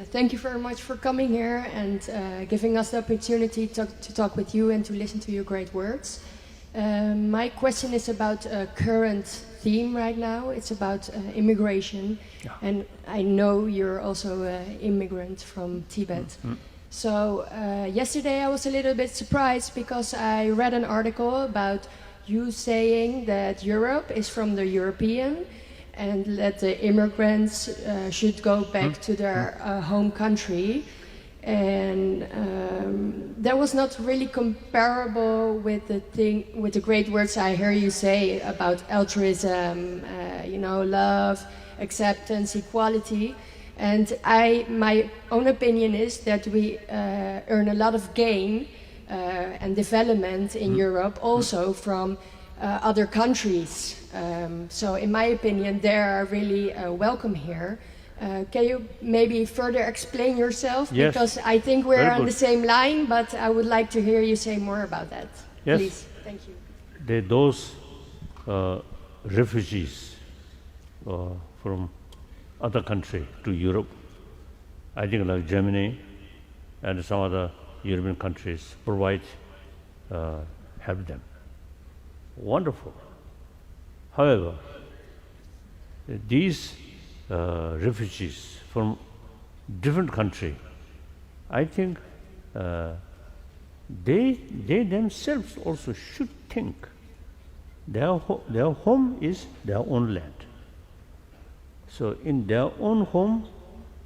Thank you very much for coming here and giving us the opportunity to talk with you and to listen to your great words. My question is about a current theme right now. It's about immigration. Yeah. And I know you're also an immigrant from Tibet. Mm-hmm. So yesterday I was a little bit surprised because I read an article about you saying that Europe is from the European and that the immigrants should go back to their home country. And that was not really comparable with the great words I hear you say about altruism, love, acceptance, equality. And my own opinion is that we earn a lot of gain and development in Europe also from other countries. So in my opinion, they are really welcome here. Can you maybe further explain yourself? Yes. Because I think we're on the same line, but I would like to hear you say more about that. Yes. Please. Thank you. Those refugees from other country to Europe, I think like Germany and some other European countries provide help them. Wonderful. However, these refugees from different country, I think they themselves also should think their home is their own land. So in their own home,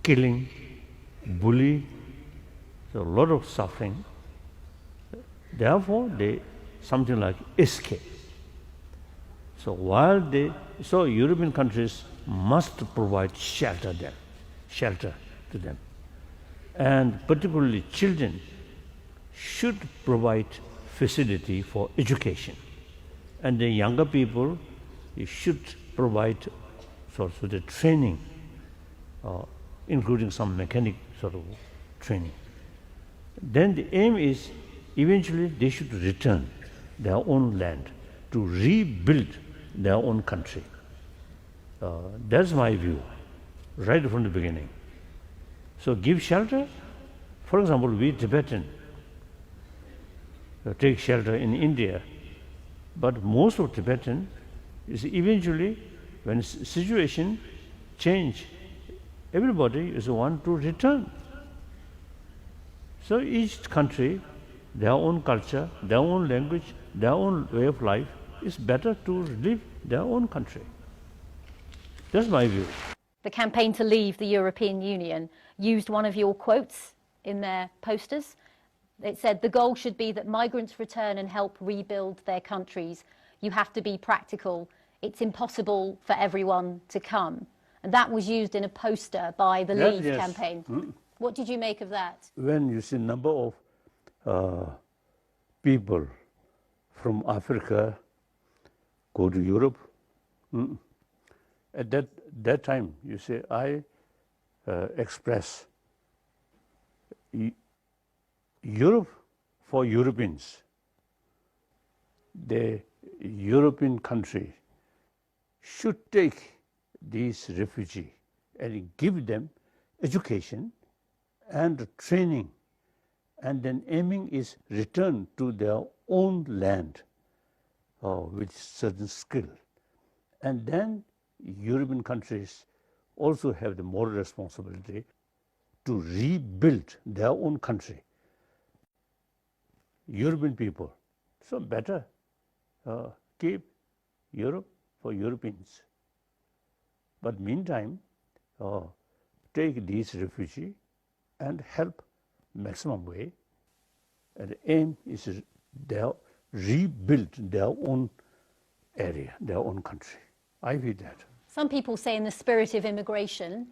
killing, bully, so a lot of suffering. Therefore, they something like escape. So European countries must provide shelter to them, and particularly children should provide facility for education, and the younger people should provide sort of the training, including some mechanic sort of training. Then the aim is eventually they should return their own land to rebuild their own country. That's my view, right from the beginning. So give shelter. For example, we Tibetan take shelter in India, but most of Tibetan is eventually, when situation change, everybody is want to return. So each country, their own culture, their own language, their own way of life, is better to live their own country. That's my view. The campaign to leave the European Union used one of your quotes in their posters. It said, the goal should be that migrants return and help rebuild their countries. You have to be practical. It's impossible for everyone to come. And that was used in a poster by the Leave campaign. Mm. What did you make of that? When you see number of people from Africa go to Europe, at that time, you say, I express Europe for Europeans. The European country should take these refugees and give them education and training, and then aiming is return to their own land with certain skill. And then European countries also have the moral responsibility to rebuild their own country. European people, so better keep Europe for Europeans. But meantime, take these refugees and help maximum way. And the aim is they rebuild their own area, their own country. I feel that. Some people say in the spirit of immigration,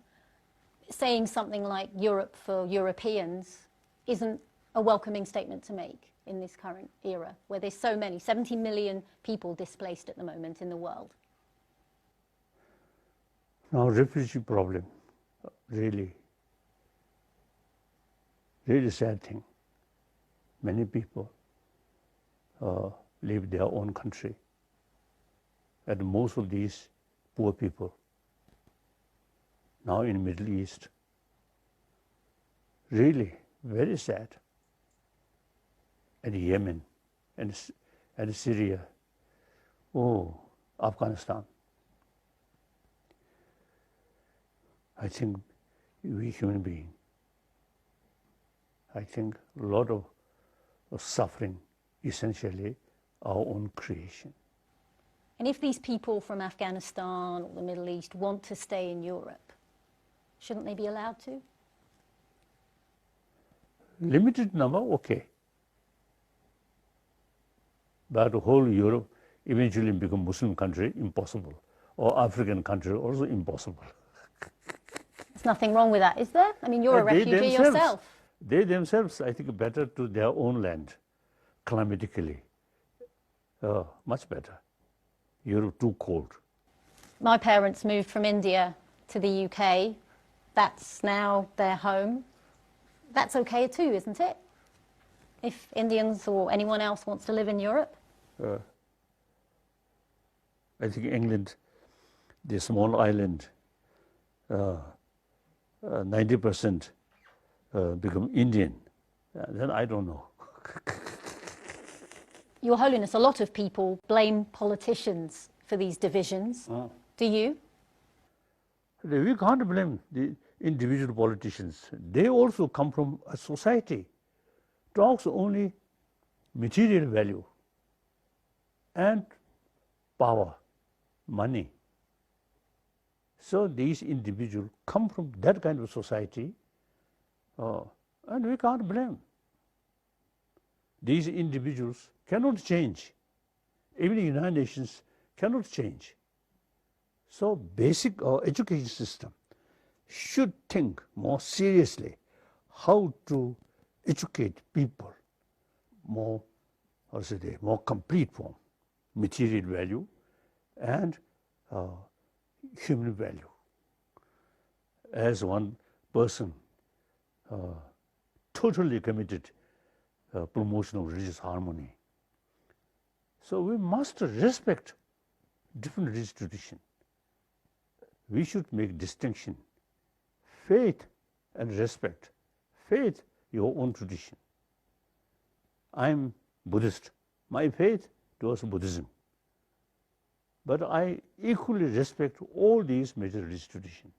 saying something like Europe for Europeans isn't a welcoming statement to make in this current era, where there's so many, 70 million people displaced at the moment in the world. Now, refugee problem, really sad thing. Many people leave their own country, and most of these poor people now in Middle East really very sad. And Yemen, and Syria, oh, Afghanistan. I think we human beings, I think a lot of suffering, essentially our own creation. And if these people from Afghanistan or the Middle East want to stay in Europe, shouldn't they be allowed to? Limited number, okay. But the whole Europe eventually become Muslim country, impossible. Or African country, also impossible. There's nothing wrong with that, is there? I mean, you're a refugee yourself. They themselves, I think, better to their own land, climatically. Much better. Europe too cold. My parents moved from India to the UK. That's now their home. That's okay too, isn't it? If Indians or anyone else wants to live in Europe? I think England, the small island, 90% become Indian. Then I don't know. Your Holiness, a lot of people blame politicians for these divisions. Do you? We can't blame the individual politicians. They also come from a society. Talks only material value and power, money. So these individuals come from that kind of society, and we can't blame. These individuals cannot change. Even the United Nations cannot change. So basic education system should think more seriously how to educate people more, more complete form, material value and human value. As one person totally committed promotion of religious harmony. So we must respect different religious tradition. We should make distinction, faith and respect. Faith, your own tradition. I am Buddhist. My faith towards Buddhism. But I equally respect all these major religious traditions.